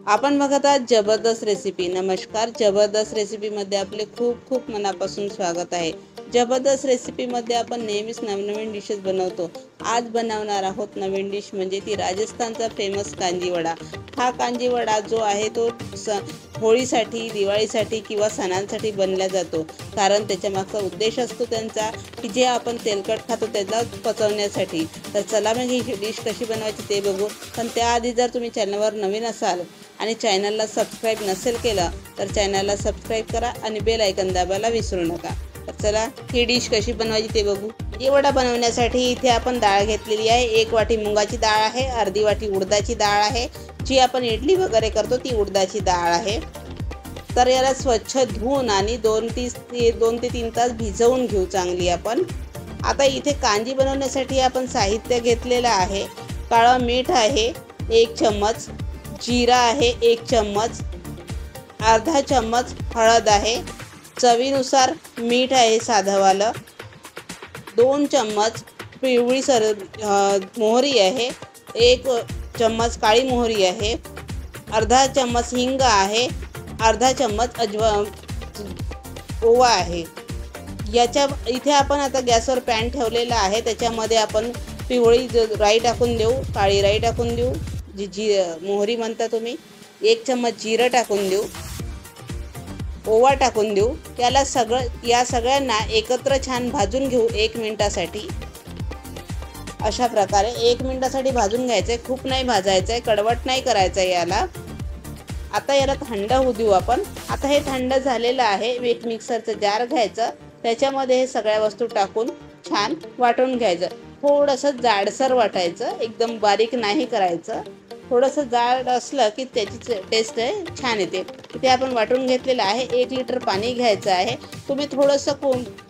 आपण बघत आहात जबरदस्त रेसिपी। नमस्कार, जबरदस्त रेसिपीमध्ये आपले खूप खूप मनापासून स्वागत आहे। जबरदस्त रेसिपीमध्ये आपण नेहमीच नवनवीन डिशेस बनवतो। आज बनवणार आहोत नवीन डिश म्हणजे ती राजस्थानचा फेमस कांजी वडा। हा कांजी वडा जो आहे तो होळीसाठी, दिवाळीसाठी किंवा सणांसाठी बनला जातो, कारण त्याच्या मागचा उद्देश असतो त्यांचा की जे आपण तेलकट खातो त्याला पचवण्यासाठी। तर चला मग ही डिश कशी बनवायची ते बघू। पण त्याआधी जर तुम्ही चॅनलवर नवीन असाल आणि चॅनलला सबस्क्राईब नसेल केलं तर चॅनलला सबस्क्राईब करा आणि बेल आयकॉन दाबायला विसरू नका। तर चला ही डिश कशी बनवायची ते बघू। ही वडा बनवण्यासाठी इथे आपण डाळ घेतलेली आहे। 1 वाटी मुगाची डाळ आहे, अर्धी वाटी उडदाची डाळ आहे, जी आपण इडली वगैरे करतो ती उडदाची डाळ आहे। तर याला स्वच्छ धुवून आणि 2 ते 3 तास भिजवून घेऊ चांगली आपण। आता इथे कांजी बनवण्यासाठी आपण साहित्य घेतलेलं आहे। काळं मीठ आहे 1 चम्मच, जीरा आहे 1 चम्मच, अर्धा चम्मच हळद आहे, चवीनुसार मीठ आहे साधंवालं, 2 चम्मच पिवळी मोहरी आहे, 1 चम्मच काळी मोहरी आहे, अर्धा चम्मच हिंग आहे, अर्धा चम्मच ओवा आहे। इथे आपण आता गॅसवर पॅन ठेवलेला आहे, त्याच्यामध्ये आपण पिवळी राई टाकून देऊ, काळी राई टाकून देऊ, जी मोहरी म्हणता तुम्ही, 1 चम्मच जिरं टाकून देऊ, ओवा टाकून देऊ। या सगळ्यांना एकत्र छान भाजून घेऊ 1 मिनिटासाठी। अशा प्रकारे 1 मिनिटासाठी भाजून घ्यायचं आहे, खूप नाही भाजायचं आहे, कडवट नाही करायचं आहे याला। आता याला थंड होऊ देऊ आपण। आता हे थंड झालेलं आहे, एक मिक्सरचं जार घ्यायचं, त्याच्यामध्ये हे सगळ्या वस्तू टाकून छान वाटून घ्यायचं। थोडंसं जाडसर वाटायचं, एकदम बारीक नाही करायचं। थोडंसं जाड असलं की त्याची टेस्ट छान येते। इथे आपण वाटून घेतलेलं आहे। 1 लिटर पाणी घ्यायचं आहे। तुम्ही थोडंसं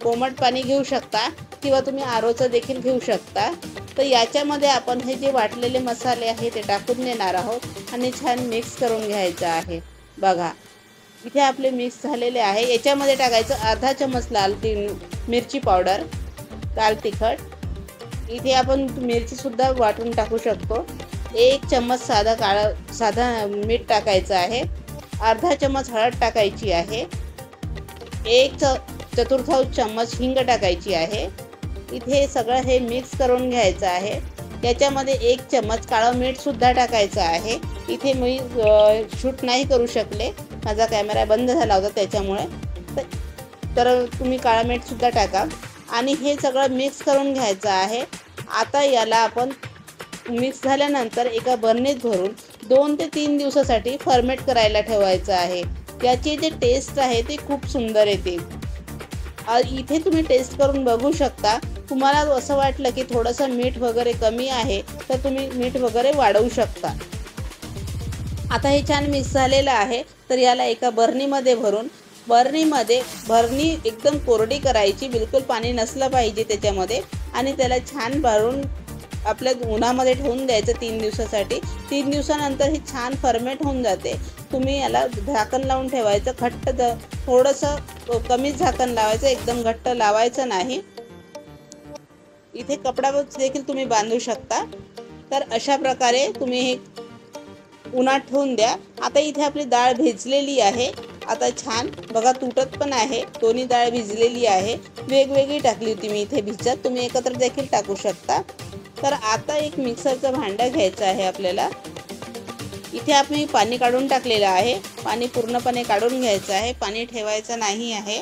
कोमट पाणी घेऊ शकता किंवा तुम्ही आरोचं देखील घेऊ शकता। तर याच्यामध्ये आपण हे जे वाटलेले मसाले आहे ते टाकून देणार आहोत आणि छान मिक्स करून घ्यायचं आहे। बघा इथे आपले मिक्स झालेले आहे। याच्यामध्ये टाकायचं अर्धा चम्मच मिरची पावडर, लाल तिखट। इथे आपण मिरचीसुद्धा वाटून टाकू शकतो। 1 चम्मच साधा मीठ टाकायचं आहे, अर्धा चम्मच हळद टाकायची आहे, 1 चतुर्थांश चम्मच हिंग टाकायची आहे। इथे सगळं हे मिक्स करून घ्यायचं आहे। याच्यामध्ये 1 चम्मच काळं मीठसुद्धा टाकायचं आहे। इथे मी शूट नाही करू शकले, माझा कॅमेरा बंद झाला होता त्याच्यामुळे, तर तुम्ही काळं मीठसुद्धा टाका आणि हे सगळं मिक्स करून घ्यायचं आहे। आता याला आपण मिक्स झाल्यानंतर एका बरणीत भरून 2 ते 3 दिवसासाठी फर्मेंट करायला ठेवायचं आहे। याची जे टेस्ट आहे ती खूप सुंदर येते। इथे तुम्ही टेस्ट करून बघू शकता। तुम्हाला असं वाटलं की थोडंसं मीठ वगैरे कमी आहे तर तुम्ही मीठ वगैरे वाढवू शकता। आता हे छान मिक्स झालेलं आहे, तर याला एका बरणीमध्ये भरून बरणी एकदम कोरडी करायची, बिलकुल पाणी नसलं पाहिजे त्याच्यामध्ये, आणि त्याला छान भरून आपल्या उन्हामध्ये ठेवून द्यायचं 3 दिवसासाठी। 3 दिवसानंतर हे छान फर्मेंट होऊन जाते। तुम्ही याला झाकण लावून ठेवायचं, थोडंसं कमीच झाकण लावायचं, एकदम घट्ट लावायचं नाही। इथे कपडा देखील तुम्ही बांधू शकता। तर अशा प्रकारे तुम्ही हे उन्हात ठेवून द्या। आता इथे आपली डाळ भिजलेली आहे। आता छान बघा तुटत पण आहे, दोन्ही डाळ भिजलेली आहे। वेगवेगळी टाकली होती मी इथे भिजत, तुम्ही एकत्र देखील टाकू शकता। तर आता एक मिक्सरचं भांडं घ्यायचं आहे आपल्याला। इथे आपण पाणी काढून टाकलेलं आहे, पाणी पूर्णपणे काढून घ्यायचं आहे, पाणी ठेवायचं नाही आहे।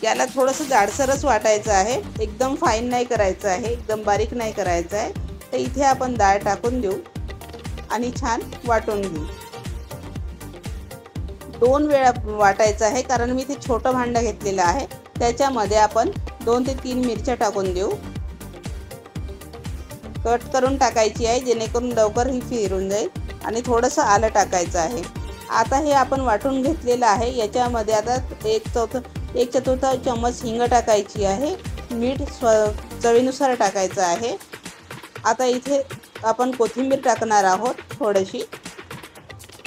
याला थोडंसं जाडसरच वाटायचं आहे, एकदम फाईन नाही करायचं आहे, एकदम बारीक नाही करायचं आहे। तर इथे आपण डाळ टाकून देऊ आणि छान वाटून घेऊ। 2 वेळा वाटायचं आहे, कारण मी इथे छोटं भांडं घेतलेलं आहे। त्याच्यामध्ये आपण 2 ते 3 मिरच्या टाकून देऊ, कट करून टाकायची आहे जेणेकरून लवकर ही फिरून जाईल, आणि थोडंसं आलं टाकायचं आहे। आता हे आपण वाटून घेतलेलं आहे, याच्यामध्ये आता 1 चतुर्थांश चम्मच हिंग टाकायची आहे, मीठ चवीनुसार टाकायचं आहे। आता इथे आपण कोथिंबीर टाकणार आहोत थोडीशी।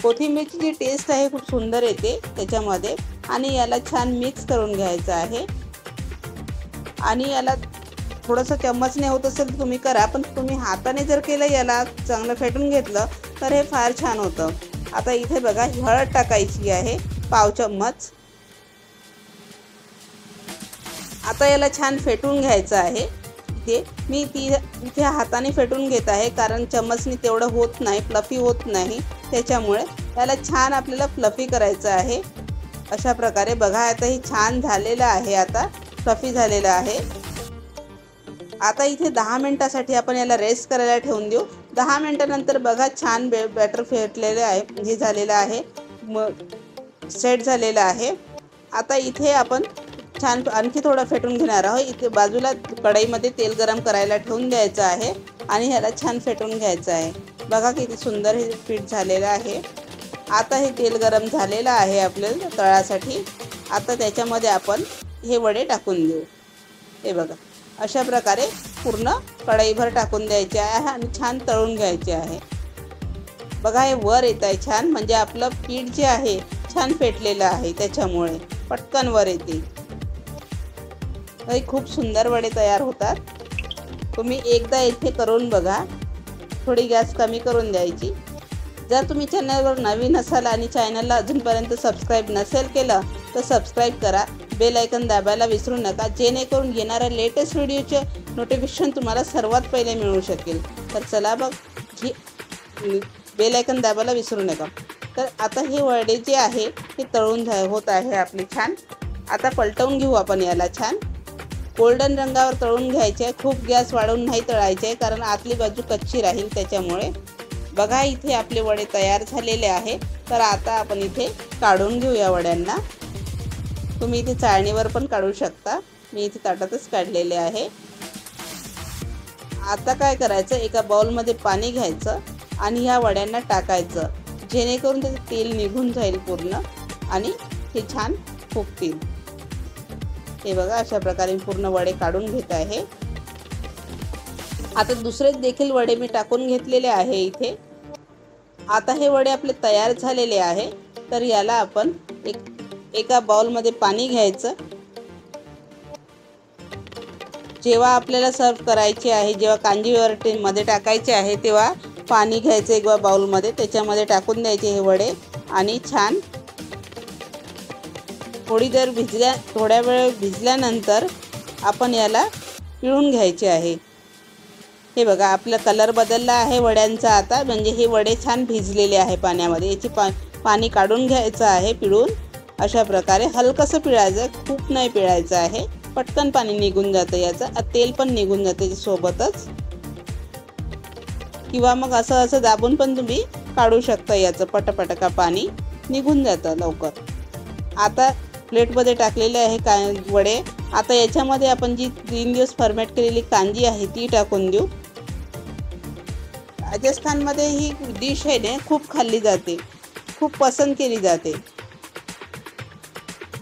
कोथिंबीरची जी टेस्ट आहे खूप सुंदर येते त्याच्यामध्ये, आणि याला छान मिक्स करून घ्यायचं आहे। आणि याला थोडंसं चम्मचने होत असेल तर तुम्ही करा, पण तुम्ही हाताने जर केलं, याला चांगलं फेटून घेतलं तर हे फार छान होतं। आता इथे बघा हळद टाकायची आहे, पाव चम्मच। आता याला छान फेटून घ्यायचं आहे। मी इथे हाताने फेटून घेत आहे, कारण चम्मचने तेवढं होत नाही, फ्लफी होत नाही, त्याच्यामुळे याला छान आपल्याला फ्लफी करायचं आहे। अशा प्रकारे बघा आता हे छान झालेलं आहे, आता फ्लफी झालेलं आहे। आता इथे 10 मिनिटासाठी आपण याला रेस्ट करायला ठेवून देऊ। 10 मिनिटानंतर बघा छान बॅटर फेटलेले आहे, हे झालेलं आहे, सेट झालेलं आहे। आता इथे आपण छान आणखी थोडं फेटून घेणार आहोत। इथे बाजूला कढईमध्ये तेल गरम करायला ठेवून द्यायचं आहे आणि ह्याला छान फेटून घ्यायचं आहे। बघा किती सुंदर हे पीठ झालेलं आहे। आता हे तेल गरम झालेलं आहे आपल्याला तळासाठी। आता त्याच्यामध्ये आपण हे वडे टाकून देऊ। हे बघा अशा प्रकारे पूर्ण कढईभर टाकून द्यायचे आहे आणि छान तळून घ्यायचे आहे। बघा हे वर येत आहे छान, म्हणजे आपलं पीठ जे आहे छान फेटलेलं आहे, त्याच्यामुळे पटकन वर येते। खूप सुंदर वडे तयार होतात। तुम्ही एकदा इथे करून बघा। थोडी गॅस कमी करून द्यायची। जर तुम्ही चॅनलवर नवीन असाल आणि चॅनलला अजूनपर्यंत सबस्क्राईब नसेल केलं तर सबस्क्राईब करा, बेल आयकॉन दाबायला विसरू नका, जेणेकरून येणाऱ्या लेटेस्ट व्हिडिओचे नोटिफिकेशन तुम्हाला सर्वात पहिले मिळू शकेल। तर चला बघ, बेल आयकॉन दाबायला विसरू नका। तर आता हे वडे जे आहे ते तळून होत आहे आपले छान। आता पलटवून घेऊ आपण याला, छान गोल्डन रंगावर तळून घ्यायचे। खूप गॅस वाढवून नाही तळायचे, कारण आतली बाजू कच्ची राहील त्याच्यामुळे। बघा इथे आपले वडे तयार झालेले आहे। तर आता आपण इथे काढून घेऊ या वड्यांना। तुम्ही इथे चाळणीवर पण काढू शकता, मी इथे ताटातच काढलेले आहे। आता काय करायचं, एका बाउलमध्ये पाणी घ्यायचं आणि ह्या वड्यांना टाकायचं, जेणेकरून त्याचं तेल निघून जाईल पूर्ण आणि हे छान फुगतील। हे बघा अशा प्रकारे पूर्ण वडे काढून घेत आहे। आता दुसरे देखील वडे मी टाकून घेतलेले आहे इथे। आता हे वडे आपले तयार झालेले आहे। तर याला आपण एका बाउलमध्ये पाणी घ्यायचं। जेव्हा आपल्याला सर्व करायचे आहे, जेव्हा कांजीवरतीमध्ये टाकायचे आहे, तेव्हा पाणी घ्यायचं एका बाउलमध्ये, त्याच्यामध्ये टाकून द्यायचे हे वडे आणि छान थोड्या वेळ भिजल्यानंतर आपण याला पिळून घ्यायचे आहे। हे बघा आपला कलर बदलला आहे वड्यांचा आता, म्हणजे हे वडे छान भिजलेले आहे पाण्यामध्ये। याची पाणी काढून घ्यायचं आहे पिळून। अशा प्रकारे हलकंसं पिळायचं, खूप नाही पिळायचं आहे, पटकन पाणी निघून जातं याचं, तेल पण निघून जातं सोबतच। किंवा मग असं दाबून पण तुम्ही काढू शकता, याचं पटपटका पाणी निघून जातं लवकर। आता प्लेटमध्ये टाकलेले आहे वडे। आता याच्यामध्ये आपण जी 3 दिवस फर्मेंट केलेली कांजी आहे ती टाकून देऊ। राजस्थानमध्ये ही डिश आहे ना खूप खाल्ली जाते, खूप पसंत केली जाते।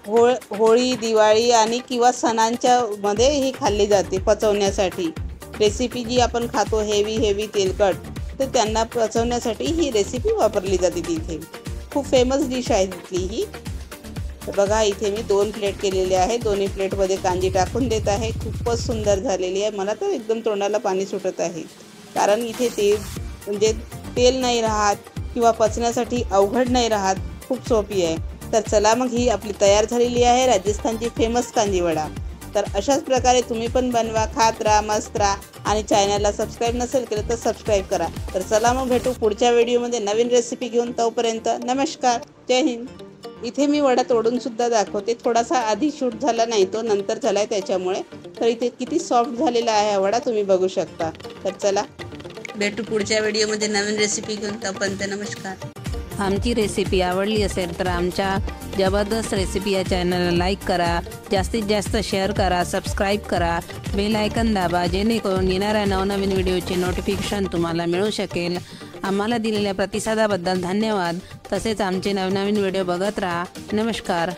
होळी, दिवाळी आणि किंवा सणांच्या मध्ये ही खाल्ली जाते पचवण्यासाठी। रेसिपी जी आपण खातो हेवी तेलकट, तर त्यांना पचवण्यासाठी ही रेसिपी वापरली जाते तिथे। खूप फेमस डिश आहे तिथली ही। बघा इथे मी 2 प्लेट केलेले आहे, दोन्ही प्लेटमध्ये कांजी टाकून देत आहे। खूपच सुंदर झालेली आहे, मला तर एकदम तोंडाला पाणी सुटत आहे, कारण इथे तेल नाही राहत किंवा पचण्यासाठी अवघड नाही राहत, खूप सोपी आहे। तर चला मग ही आपली तयार झालेली आहे राजस्थानची फेमस कांजी वडा। तर अशाच प्रकारे तुम्ही पण बनवा, खात राहा, मस्त राहा आणि चॅनलला सबस्क्राईब नसेल केलं तर सबस्क्राईब करा। तर चला मग भेटू पुढच्या व्हिडिओमध्ये नवीन रेसिपी घेऊन। तोपर्यंत नमस्कार, जय हिंद। इथे मी वडा तोडून सुद्धा दाखवते, थोडासा आधी शूट झाला नाही, तो नंतर झालाय त्याच्यामुळे। तर इथे किती सॉफ्ट झालेला आहे वडा, तुम्ही बघू शकता। तर चला भेटू पुढच्या व्हिडिओमध्ये नवीन रेसिपी घेऊन। तोपर्यंत नमस्कार। आमची रेसिपी आवडली असेल तर आमच्या जबरदस्त रेसिपी या चॅनलला लाईक करा, जास्तीत जास्त शेअर करा, सबस्क्राईब करा, बेल आयकॉन दाबा, जेणेकरून येणाऱ्या नवनवीन व्हिडिओचे नोटिफिकेशन तुम्हाला मिळू शकेल। आम्हाला दिलेल्या प्रतिसादाबद्दल धन्यवाद। तसेच आमचे नवनवीन व्हिडिओ बघत राहा। नमस्कार।